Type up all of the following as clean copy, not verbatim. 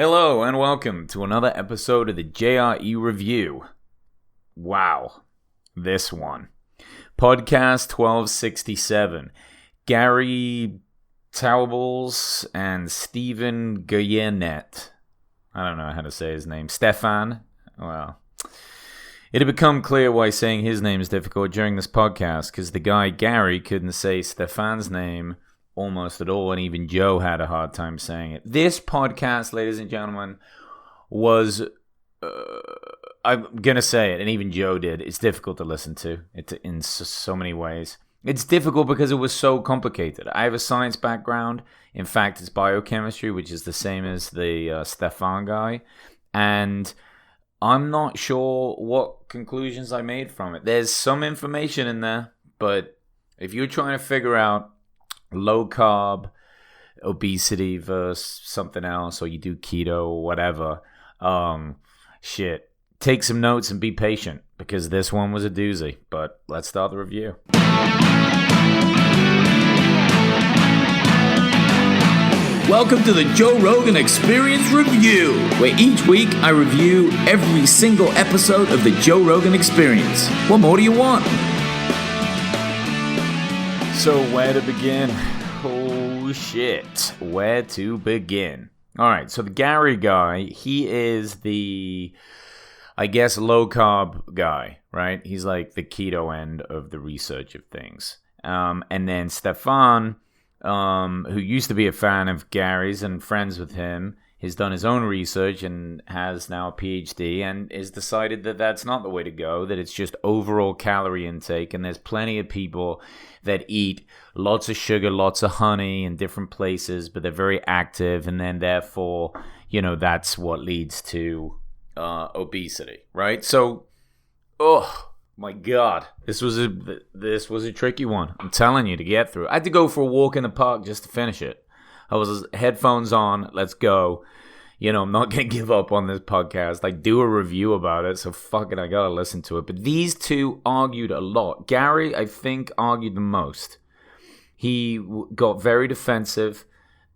Hello and welcome to another episode of the JRE Review. Wow, this one. Podcast 1267. Gary Taubes and Stephan Guyenet. I don't know how to say his name. Stephan. Well, it had become clear why saying his name is difficult during this podcast, because the guy Gary couldn't say Stephan's name almost at all, and even Joe had a hard time saying it. This podcast, ladies and gentlemen, was, I'm going to say it, and even Joe did, it's difficult to listen to in so many ways. It's difficult because it was so complicated. I have a science background. In fact, it's biochemistry, which is the same as the Stephan guy, and I'm not sure what conclusions I made from it. There's some information in there, but if you're trying to figure out low carb, obesity versus something else, or you do keto or whatever, take some notes and be patient, because this one was a doozy. But let's start the review. Welcome to the Joeroganexperiencereview, where each week I review every single episode of the Joe Rogan Experience. What more do you want? So where to begin? Oh shit, where to begin? Alright, so the Gary guy, he is the, I guess, low carb guy, right? He's like the keto end of the research of things. And then Stephan, who used to be a fan of Gary's and friends with him, has done his own research and has now a PhD and has decided that that's not the way to go, that it's just overall calorie intake, and there's plenty of people that eat lots of sugar, lots of honey in different places, but they're very active, and then therefore, that's what leads to obesity, right? So, oh my God, this was a tricky one. I'm telling you, to get through. I had to go for a walk in the park just to finish it. I was headphones on, let's go. I'm not going to give up on this podcast. I do a review about it, so fuck it, I got to listen to it. But these two argued a lot. Gary, I think, argued the most. He got very defensive,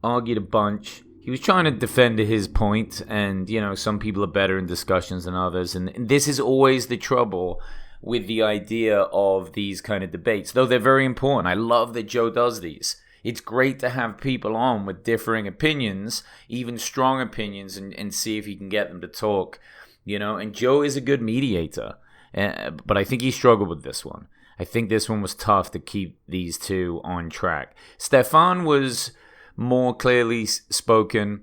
argued a bunch. He was trying to defend his point, and, some people are better in discussions than others. And this is always the trouble with the idea of these kind of debates, though they're very important. I love that Joe does these. It's great to have people on with differing opinions, even strong opinions, and see if you can get them to talk, And Joe is a good mediator, but I think he struggled with this one. I think this one was tough to keep these two on track. Stephan was more clearly spoken,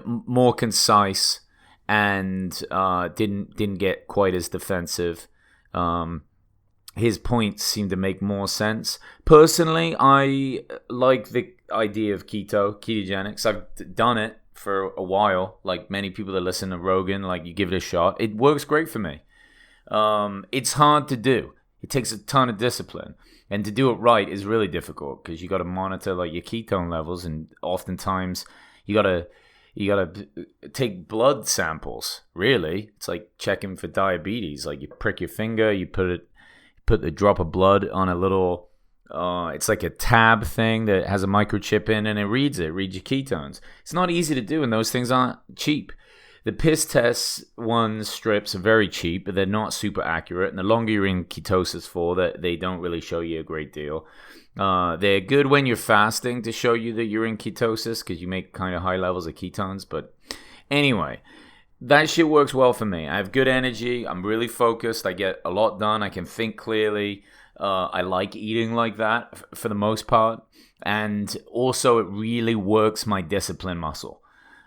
more concise, and didn't get quite as defensive. His points seem to make more sense. Personally, I like the idea of ketogenics. I've done it for a while. Like many people that listen to Rogan, like you give it a shot. It works great for me. It's hard to do. It takes a ton of discipline. And to do it right is really difficult, because you got to monitor like your ketone levels, and oftentimes you got to take blood samples. Really, it's like checking for diabetes. Like you prick your finger, you put the drop of blood on a little, it's like a tab thing that has a microchip in, and it reads your ketones. It's not easy to do, and those things aren't cheap. The piss test strips are very cheap, but they're not super accurate, and the longer you're in ketosis for, that they don't really show you a great deal. They're good when you're fasting to show you that you're in ketosis, because you make kind of high levels of ketones, but anyway, that shit works well for me. I have good energy. I'm really focused. I get a lot done. I can think clearly. I like eating like that for the most part. And also, it really works my discipline muscle.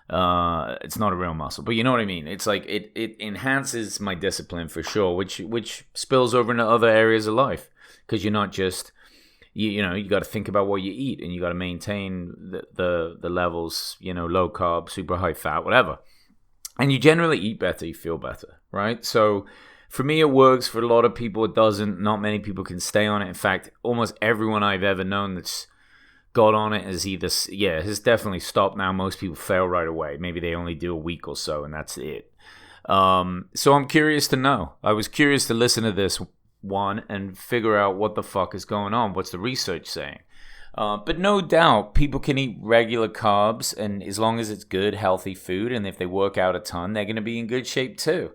It's not a real muscle, but you know what I mean. It's like it enhances my discipline for sure, which spills over into other areas of life, because you're not just you got to think about what you eat, and you got to maintain the levels. Low carb, super high fat, whatever. And you generally eat better, you feel better, right? So for me, it works. For a lot of people, it doesn't. Not many people can stay on it. In fact, almost everyone I've ever known that's got on it has has definitely stopped now. Most people fail right away. Maybe they only do a week or so, and that's it. So I'm curious to know. I was curious to listen to this one and figure out what the fuck is going on. What's the research saying? But no doubt, people can eat regular carbs, and as long as it's good, healthy food, and if they work out a ton, they're going to be in good shape too.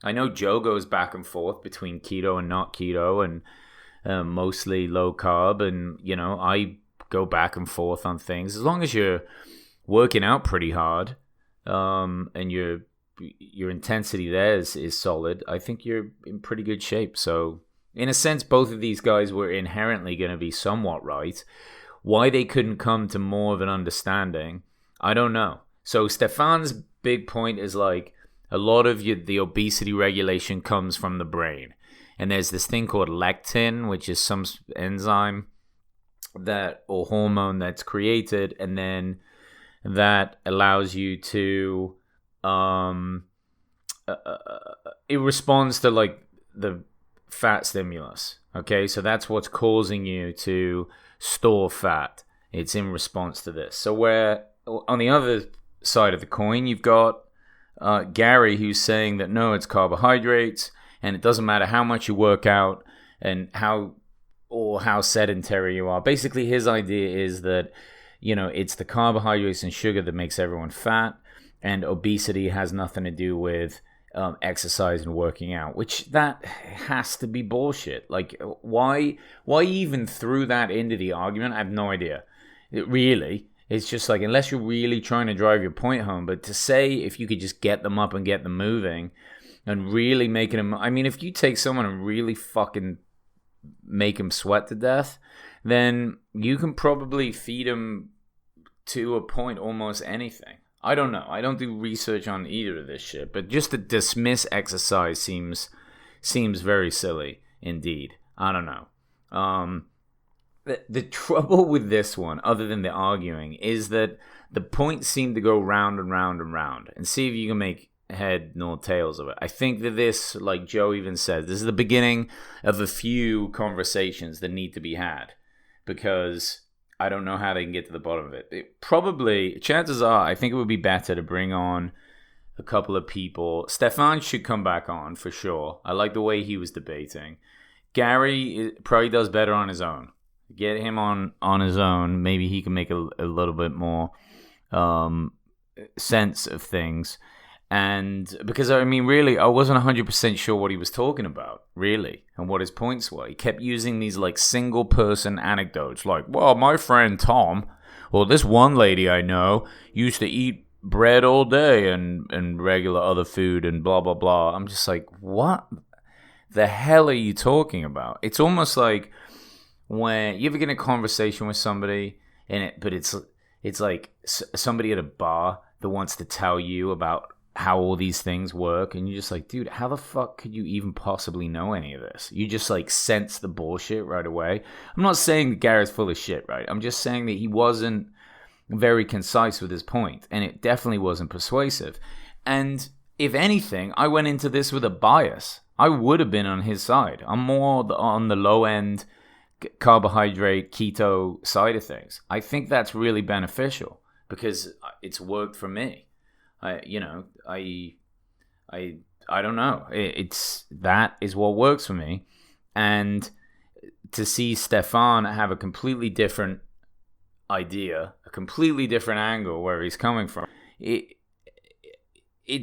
I know Joe goes back and forth between keto and not keto, and mostly low carb, and I go back and forth on things. As long as you're working out pretty hard, and your intensity there is solid, I think you're in pretty good shape. So in a sense, both of these guys were inherently going to be somewhat right. Why they couldn't come to more of an understanding, I don't know. So Stephan's big point is like, a lot of the obesity regulation comes from the brain. And there's this thing called lectin, which is some enzyme or hormone that's created, and then that allows you to it responds to like the fat stimulus. Okay, so that's what's causing you to store fat. It's in response to this. So where on the other side of the coin, you've got Gary, who's saying that no, it's carbohydrates, and it doesn't matter how much you work out and how sedentary you are. Basically, his idea is that it's the carbohydrates and sugar that makes everyone fat, and obesity has nothing to do with exercise and working out, which that has to be bullshit. Like, why even threw that into the argument? I have no idea. It's just like, unless you're really trying to drive your point home, but to say if you could just get them up and get them moving and really making them, I mean, if you take someone and really fucking make them sweat to death, then you can probably feed them to a point almost anything. I don't know. I don't do research on either of this shit, but just to dismiss exercise seems very silly indeed. I don't know. The trouble with this one, other than the arguing, is that the points seem to go round and round and round, and see if you can make head nor tails of it. I think that this, like Joe even said, this is the beginning of a few conversations that need to be had, because I don't know how they can get to the bottom of it. Chances are, I think it would be better to bring on a couple of people. Stephan should come back on for sure. I like the way he was debating. Gary probably does better on his own. Get him on his own. Maybe he can make a little bit more sense of things. And because, I mean, really, I wasn't 100% sure what he was talking about, really, and what his points were. He kept using these, like, single-person anecdotes, like, well, my friend Tom, or this one lady I know, used to eat bread all day and regular other food and blah, blah, blah. I'm just like, what the hell are you talking about? It's almost like when you ever get in a conversation with somebody, but it's like somebody at a bar that wants to tell you about how all these things work, and you're just like, dude, how the fuck could you even possibly know any of this? You just like sense the bullshit right away. I'm not saying that Gary's full of shit, right? I'm just saying that he wasn't very concise with his point, and it definitely wasn't persuasive. And if anything, I went into this with a bias. I would have been on his side. I'm more on the low end carbohydrate keto side of things. I think that's really beneficial because it's worked for me. I don't know. That is what works for me. And to see Stephan have a completely different idea, a completely different angle where he's coming from, it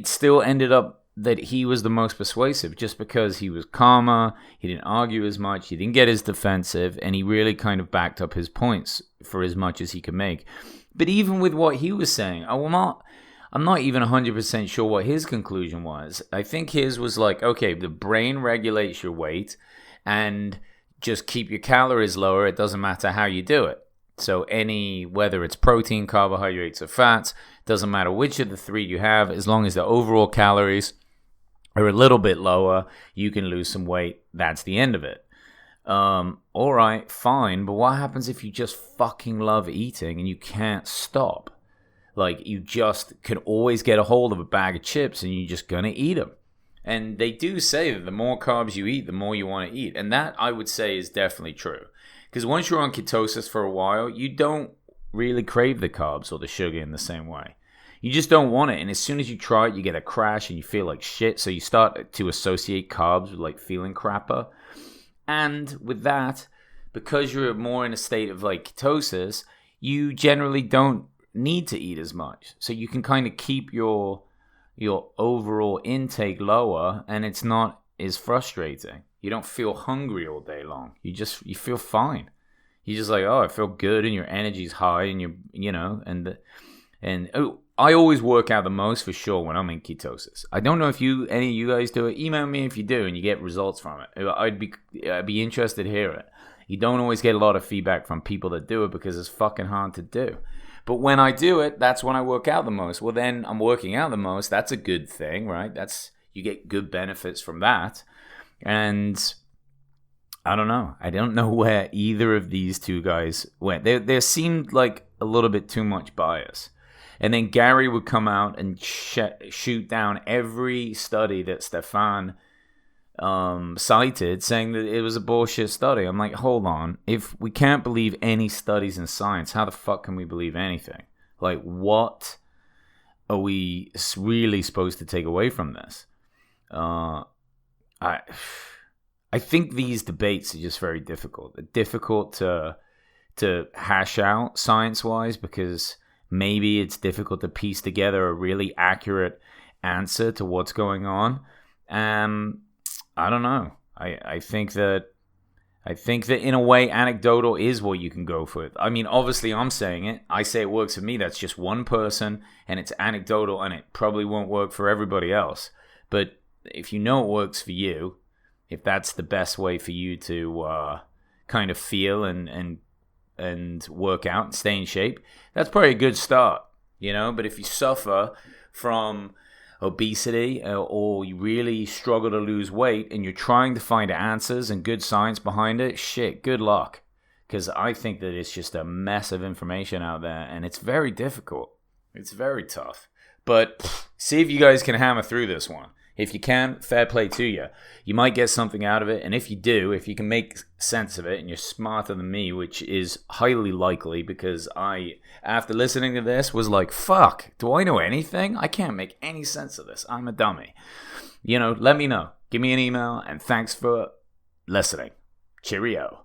still ended up that he was the most persuasive just because he was calmer, he didn't argue as much, he didn't get as defensive, and he really kind of backed up his points for as much as he could make. But even with what he was saying, I'm not even 100% sure what his conclusion was. I think his was like, okay, the brain regulates your weight and just keep your calories lower. It doesn't matter how you do it. So whether it's protein, carbohydrates, or fats, doesn't matter which of the three you have, as long as the overall calories are a little bit lower, you can lose some weight. That's the end of it. All right, fine. But what happens if you just fucking love eating and you can't stop? Like, you just can always get a hold of a bag of chips and you're just going to eat them. And they do say that the more carbs you eat, the more you want to eat. And that, I would say, is definitely true. Because once you're on ketosis for a while, you don't really crave the carbs or the sugar in the same way. You just don't want it. And as soon as you try it, you get a crash and you feel like shit. So you start to associate carbs with, like, feeling crapper. And with that, because you're more in a state of like ketosis, you generally don't need to eat as much. So you can kind of keep your overall intake lower, and it's not as frustrating. You don't feel hungry all day long. You feel fine. You're just like, oh, I feel good, and your energy's high, and I always work out the most for sure when I'm in ketosis. I don't know if any of you guys do it. Email me if you do and you get results from it. I'd be interested to hear it. You don't always get a lot of feedback from people that do it because it's fucking hard to do. But when I do it, that's when I work out the most. Well, then I'm working out the most. That's a good thing, right? You get good benefits from that. And I don't know. I don't know where either of these two guys went. There seemed like a little bit too much bias. And then Gary would come out and shoot down every study that Stephan cited, saying that it was a bullshit study. I'm like, hold on. If we can't believe any studies in science, how the fuck can we believe anything? Like, what are we really supposed to take away from this? I think these debates are just very difficult. They're difficult to hash out science-wise because maybe it's difficult to piece together a really accurate answer to what's going on. I don't know. I think that in a way anecdotal is what you can go for. I mean, obviously I'm saying it. I say it works for me. That's just one person, and it's anecdotal, and it probably won't work for everybody else. But if you know it works for you, if that's the best way for you to kind of feel and work out and stay in shape, that's probably a good start, you know. But if you suffer from obesity or you really struggle to lose weight and you're trying to find answers and good science behind it, shit, good luck. Because I think that it's just a mess of information out there, and it's very difficult. It's very tough. But see if you guys can hammer through this one. If you can, fair play to you. You might get something out of it, and if you do, if you can make sense of it, and you're smarter than me, which is highly likely, because I, after listening to this, was like, fuck, do I know anything? I can't make any sense of this. I'm a dummy. You know, let me know. Give me an email, and thanks for listening. Cheerio.